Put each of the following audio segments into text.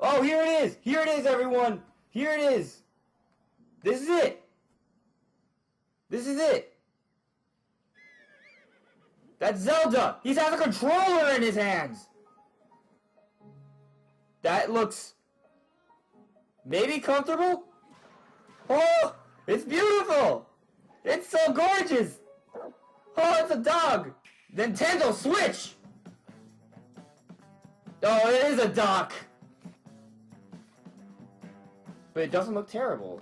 Oh, here it is! Here it is, everyone! Here it is! This is it! This is it! That's Zelda! He has a controller in his hands! That looks... maybe comfortable? Oh! It's beautiful! It's so gorgeous! Oh, it's a dog! Nintendo Switch! Oh, it is a dock! But it doesn't look terrible.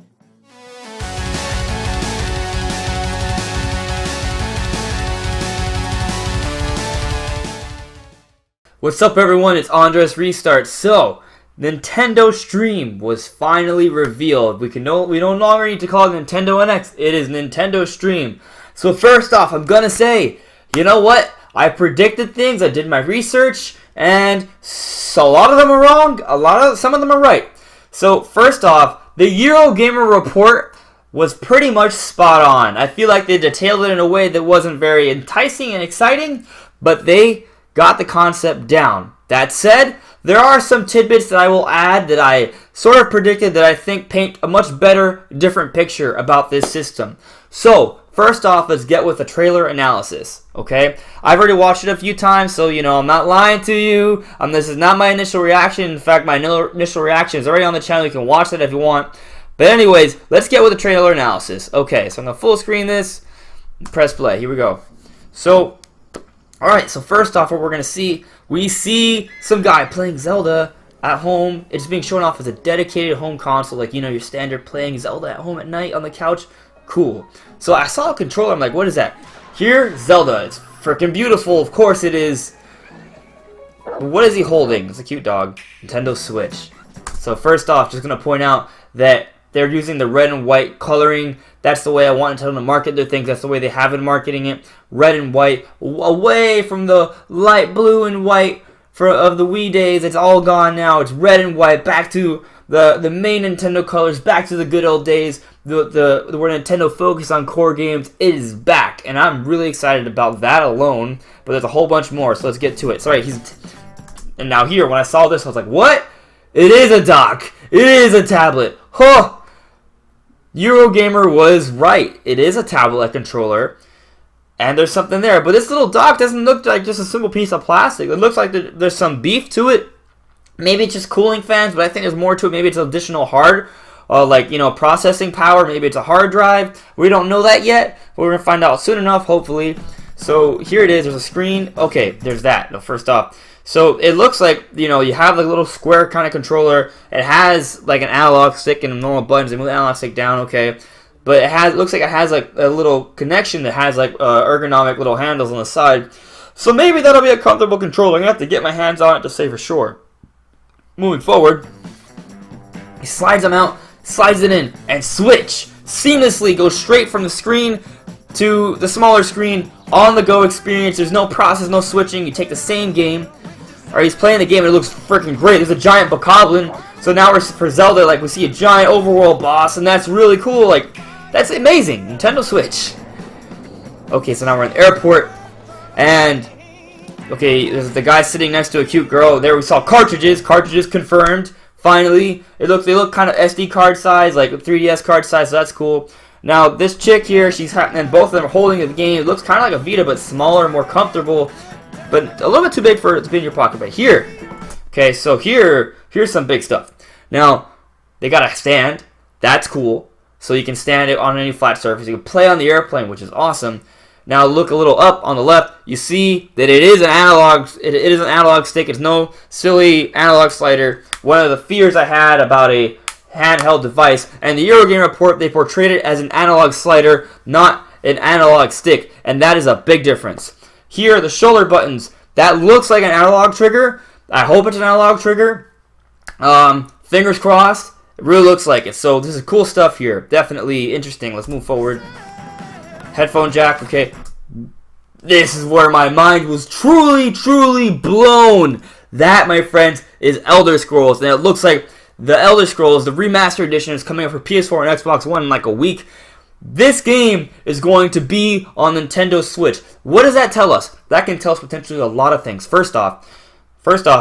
What's up, everyone? It's Andres Restart. So, Nintendo Stream was finally revealed. We no longer need to call it Nintendo NX. It is Nintendo Stream. So first off, I'm gonna say, you know what? I predicted things. I did my research, and so a lot of them are wrong. Some of them are right. So first off, the Eurogamer report was pretty much spot on. I feel like they detailed it in a way that wasn't very enticing and exciting, but they got the concept down. That said, there are some tidbits that I will add that I sort of predicted that I think paint a much better, different picture about this system. So, first off, let's get with the trailer analysis, okay? I've already watched it a few times, so, I'm not lying to you. This is not my initial reaction. In fact, my initial reaction is already on the channel. You can watch that if you want. But anyways, let's get with the trailer analysis. Okay, so I'm going to full screen this. Press play. Here we go. So, alright, so first off, what we're going to see, we see some guy playing Zelda at home. It's being shown off as a dedicated home console, like, your standard playing Zelda at home at night on the couch. Cool. So I saw a controller, I'm like, what is that? Here, Zelda. It's freaking beautiful. Of course it is. But what is he holding? It's a cute dog. Nintendo Switch. So first off, just going to point out that they're using the red and white coloring. That's the way I want Nintendo to market their things. That's the way they have been marketing it. Red and white. Away from the light blue and white of the Wii days. It's all gone now. It's red and white. Back to the main Nintendo colors. Back to the good old days. Where Nintendo focused on core games. It is back. And I'm really excited about that alone. But there's a whole bunch more. So let's get to it. Sorry, and now here, when I saw this, I was like, what? It is a dock. It is a tablet. Huh. Eurogamer was right. It is a tablet controller, and there's something there. But this little dock doesn't look like just a simple piece of plastic. It looks like there's some beef to it. Maybe it's just cooling fans, but I think there's more to it. Maybe it's additional processing power. Maybe it's a hard drive. We don't know that yet, but we're going to find out soon enough, hopefully. So here it is. There's a screen. Okay, there's that. No, first off. So it looks like, you have like a little square kind of controller. It has like an analog stick and normal buttons. They move the analog stick down, okay. But it looks like it has like a little connection that has like ergonomic little handles on the side. So maybe that'll be a comfortable controller. I'm going to have to get my hands on it to say for sure. Moving forward, he slides them out, slides it in, and switch. Seamlessly goes straight from the screen to the smaller screen, on-the-go experience. There's no process, no switching. You take the same game. Or he's playing the game and it looks freaking great. There's a giant bokoblin. So now for Zelda, like, we see a giant overworld boss, and that's really cool. Like, that's amazing. Nintendo Switch. Okay, so now we're in the airport, and okay, there's the guy sitting next to a cute girl. There we saw cartridges. Cartridges confirmed. Finally, they look kind of SD card size, like 3DS card size. So that's cool. Now this chick here, and both of them are holding the game. It looks kind of like a Vita, but smaller, more comfortable. But a little bit too big for it to be in your pocket. But here, okay, so here's some big stuff. Now, they got a stand. That's cool. So you can stand it on any flat surface. You can play on the airplane, which is awesome. Now look a little up on the left. You see that it is an analog. It is an analog stick. It's no silly analog slider. One of the fears I had about a handheld device, and the Eurogamer report, they portrayed it as an analog slider, not an analog stick, and that is a big difference. Here, the shoulder buttons, that looks like an analog trigger. I hope it's an analog trigger. Fingers crossed. It really looks like it. So this is cool stuff here. Definitely interesting. Let's move forward. Headphone jack. Okay. This is where my mind was truly, truly blown. That, my friends, is Elder Scrolls. And it looks like the Elder Scrolls, the remastered edition, is coming out for PS4 and Xbox One in like a week. This game is going to be on Nintendo Switch. What does that tell us? That can tell us potentially a lot of things. First off,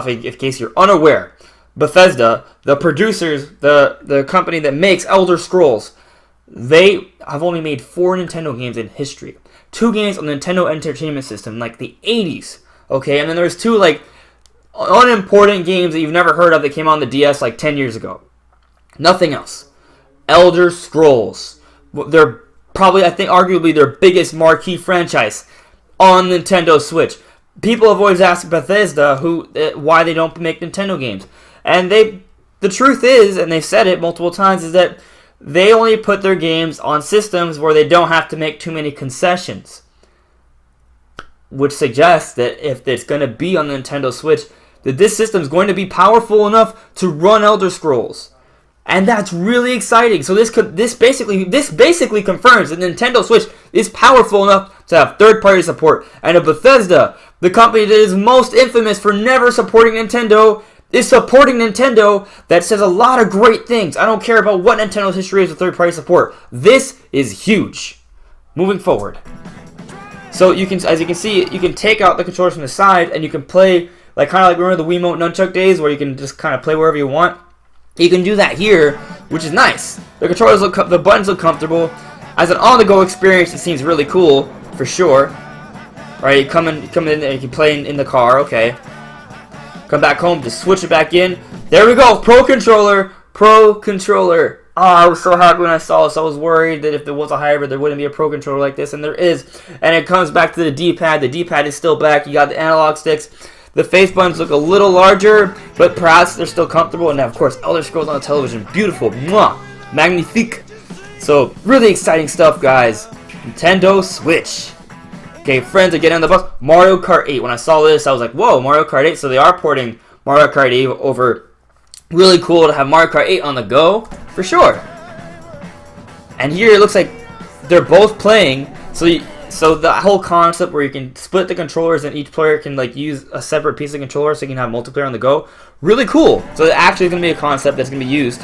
in case you're unaware, Bethesda, the producers, the company that makes Elder Scrolls, they have only made 4 Nintendo games in history. 2 games on the Nintendo Entertainment System, like the 80s. Okay, and then there's 2 like unimportant games that you've never heard of that came on the DS like 10 years ago. Nothing else. Elder Scrolls. They're probably, I think, arguably their biggest marquee franchise on Nintendo Switch. People have always asked Bethesda why they don't make Nintendo games. And the truth is, and they've said it multiple times, is that they only put their games on systems where they don't have to make too many concessions. Which suggests that if it's going to be on the Nintendo Switch, that this system is going to be powerful enough to run Elder Scrolls. And that's really exciting. So this basically confirms that Nintendo Switch is powerful enough to have third-party support. And if Bethesda, the company that is most infamous for never supporting Nintendo, is supporting Nintendo, that says a lot of great things. I don't care about what Nintendo's history is with third-party support. This is huge. Moving forward. So as you can see, you can take out the controllers from the side and you can play kind of like remember the Wiimote Nunchuck days where you can just kind of play wherever you want. You can do that here, which is nice. The controllers the buttons look comfortable. As an on-the-go experience, it seems really cool for sure. Right, you come in, and you can play in the car. Okay. Come back home, just switch it back in. There we go, Pro Controller. Oh, I was so happy when I saw this. I was worried that if there was a hybrid, there wouldn't be a Pro Controller like this, and there is. And it comes back to the D-pad. The D-pad is still back. You got the analog sticks. The face buttons look a little larger, but perhaps they're still comfortable. And now, of course, Elder Scrolls on the television. Beautiful. Mwah. Magnifique. So, really exciting stuff, guys. Nintendo Switch. Okay, friends are getting on the bus. Mario Kart 8. When I saw this, I was like, whoa, Mario Kart 8. So they are porting Mario Kart 8 over. Really cool to have Mario Kart 8 on the go, for sure. And here it looks like they're both playing. So the whole concept where you can split the controllers and each player can use a separate piece of controller so you can have multiplayer on the go. Really cool. So it actually is going to be a concept that's going to be used.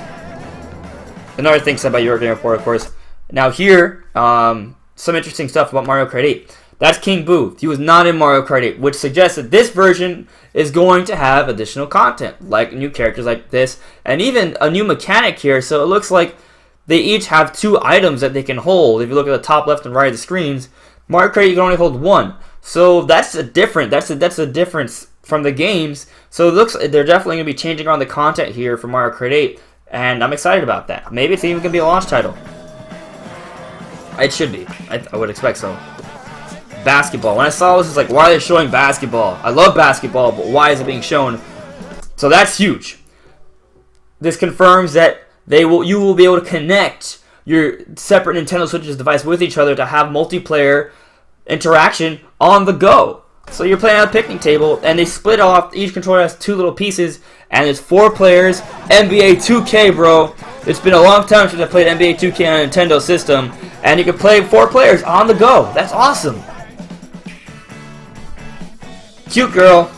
Another thing said by Your Game Report, of course. Now here, some interesting stuff about Mario Kart 8. That's King Boo. He was not in Mario Kart 8, which suggests that this version is going to have additional content, like new characters like this, and even a new mechanic here. So it looks like they each have 2 items that they can hold. If you look at the top left and right of the screens, Mario Kart 8 you can only hold 1. So that's a difference from the games. So it looks they're definitely going to be changing around the content here for Mario Kart 8, and I'm excited about that. Maybe it's even going to be a launch title. It should be. I would expect so. Basketball. When I saw this, it's like, why are they showing basketball? I love basketball, but why is it being shown? So that's huge. This confirms that you will be able to connect your separate Nintendo Switch's device with each other to have multiplayer interaction on the go. So you're playing at a picnic table, and they split off. Each controller has 2 little pieces, and it's 4 players. NBA 2K, bro. It's been a long time since I played NBA 2K on a Nintendo system, and you can play 4 players on the go. That's awesome. Cute girl.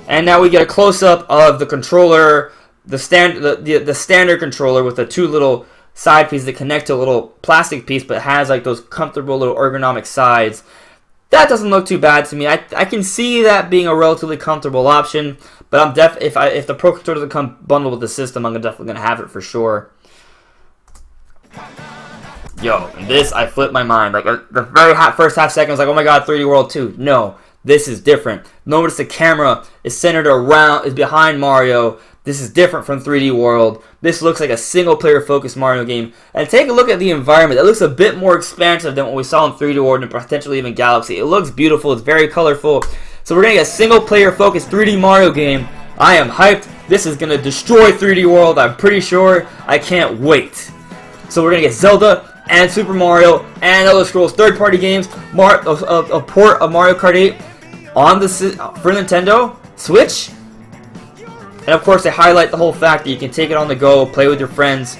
And now we get a close-up of the controller, the standard controller with the 2 little side pieces that connect to a little plastic piece, but has those comfortable little ergonomic sides. That doesn't look too bad to me. I can see that being a relatively comfortable option, but I'm if the Pro Controller doesn't come bundled with the system, I'm definitely gonna have it for sure. Yo, this I flipped my mind. The very first half second, I was like, oh my god, 3D World 2. No. This is different. Notice the camera is is behind Mario. This is different from 3D World. This looks like a single-player focused Mario game. And take a look at the environment. It looks a bit more expansive than what we saw in 3D World and potentially even Galaxy. It looks beautiful. It's very colorful. So we're going to get a single-player focused 3D Mario game. I am hyped. This is going to destroy 3D World. I'm pretty sure. I can't wait. So we're going to get Zelda and Super Mario and Elder Scrolls third-party games. A port of Mario Kart 8. For Nintendo Switch, and of course they highlight the whole fact that you can take it on the go, play with your friends.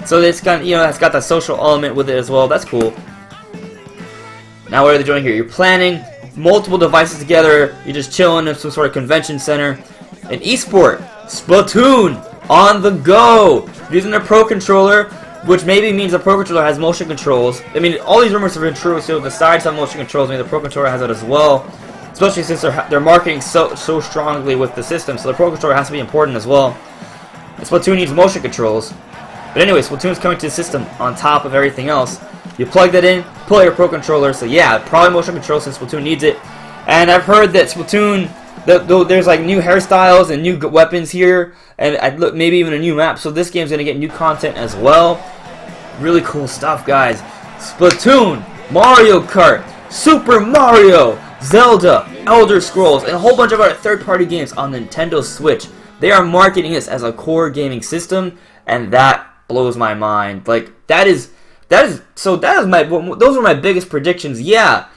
So it's got it's got that social element with it as well. That's cool. Now what are they doing here? You're planning multiple devices together. You're just chilling in some sort of convention center. An esport, Splatoon on the go, using a Pro Controller, which maybe means the Pro Controller has motion controls. I mean, all these rumors have been true. So the sides have motion controls. I mean, the Pro Controller has it as well. Especially since they're marketing so strongly with the system, so the Pro Controller has to be important as well. and Splatoon needs motion controls. But anyway, Splatoon's coming to the system on top of everything else. You plug that in, pull out your Pro Controller, so yeah, probably motion control since Splatoon needs it. And I've heard that Splatoon, there's like new hairstyles and new weapons here, and maybe even a new map, so this game's going to get new content as well. Really cool stuff, guys. Splatoon, Mario Kart, Super Mario, Zelda, Elder Scrolls, and a whole bunch of other third-party games on Nintendo Switch. They are marketing this as a core gaming system, and that blows my mind. Like, those are my biggest predictions. Yeah,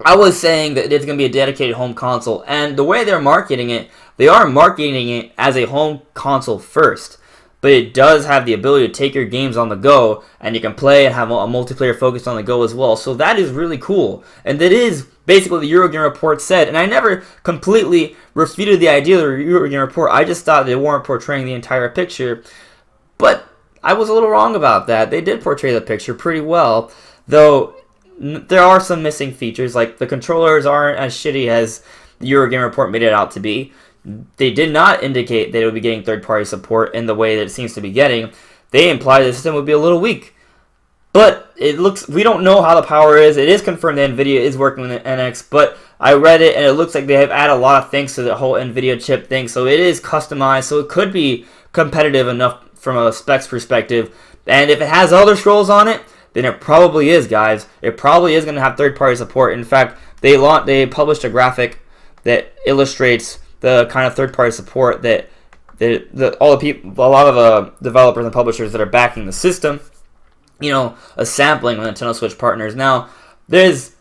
I was saying that it's going to be a dedicated home console, and the way they're marketing it, they are marketing it as a home console first. But it does have the ability to take your games on the go, and you can play and have a multiplayer focus on the go as well. So that is really cool. And that is basically what the Eurogame report said. And I never completely refuted the idea of the Eurogame report. I just thought they weren't portraying the entire picture. But I was a little wrong about that. They did portray the picture pretty well. Though there are some missing features, like the controllers aren't as shitty as the Eurogame report made it out to be. They did not indicate that it would be getting third-party support in the way that it seems to be getting. They implied the system would be a little weak. But we don't know how the power is. It is confirmed that NVIDIA is working with NX, but I read it and it looks like they have added a lot of things to the whole NVIDIA chip thing, so it is customized, so it could be competitive enough from a specs perspective. And if it has Elder Scrolls on it, then it probably is, guys. It probably is going to have third-party support. In fact, they published a graphic that illustrates the kind of third-party support that a lot of the developers and publishers that are backing the system, a sampling of Nintendo Switch partners. Now, this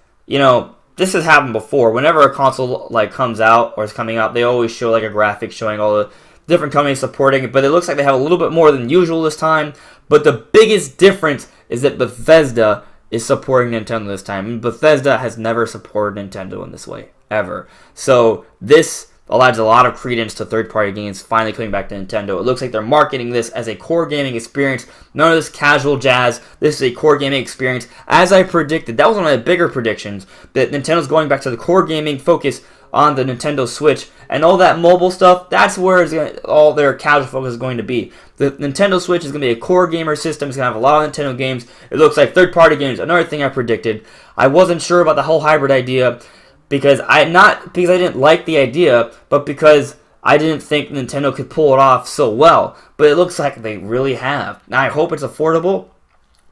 has happened before. Whenever a console comes out or is coming out, they always show a graphic showing all the different companies supporting it, but it looks like they have a little bit more than usual this time. But the biggest difference is that Bethesda is supporting Nintendo this time. And Bethesda has never supported Nintendo in this way, ever. So this adds a lot of credence to third-party games finally coming back to Nintendo. It looks like they're marketing this as a core gaming experience. None of this casual jazz. This is a core gaming experience. As I predicted, that was one of my bigger predictions, that Nintendo's going back to the core gaming focus on the Nintendo Switch. And all that mobile stuff, that's where all their casual focus is going to be. The Nintendo Switch is going to be a core gamer system. It's going to have a lot of Nintendo games. It looks like third-party games. Another thing I predicted. I wasn't sure about the whole hybrid idea, because I didn't like the idea, but because I didn't think Nintendo could pull it off so well. But it looks like they really have. Now, I hope it's affordable.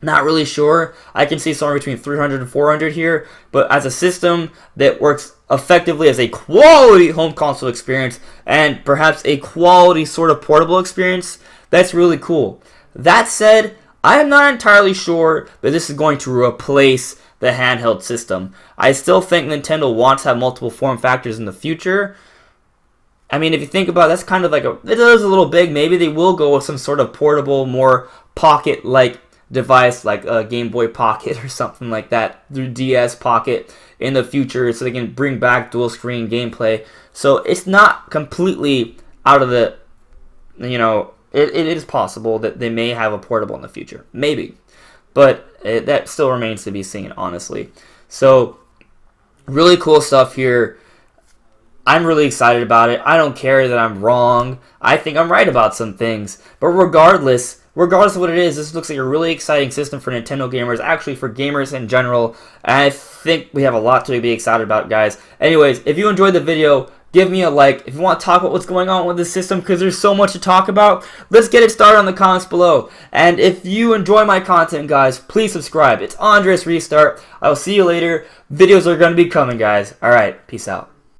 Not really sure. I can see somewhere between $300 and $400 here, but as a system that works effectively as a quality home console experience and perhaps a quality sort of portable experience, that's really cool. That said, I am not entirely sure that this is going to replace the handheld system. I still think Nintendo wants to have multiple form factors in the future. I mean, if you think about it, that's kind of it is a little big. Maybe they will go with some sort of portable, more pocket-like device, like a Game Boy Pocket or something like that, through DS Pocket in the future, so they can bring back dual screen gameplay. So it's not completely out of the, it is possible that they may have a portable in the future. Maybe. But that still remains to be seen, honestly. So, really cool stuff here. I'm really excited about it. I don't care that I'm wrong. I think I'm right about some things. But regardless of what it is, this looks like a really exciting system for Nintendo gamers, actually for gamers in general. And I think we have a lot to be excited about, guys. Anyways, if you enjoyed the video, give me a like. If you want to talk about what's going on with this system, because there's so much to talk about, let's get it started on the comments below. And if you enjoy my content, guys, please subscribe. It's Andres Restart. I will see you later. Videos are going to be coming, guys. Alright, peace out.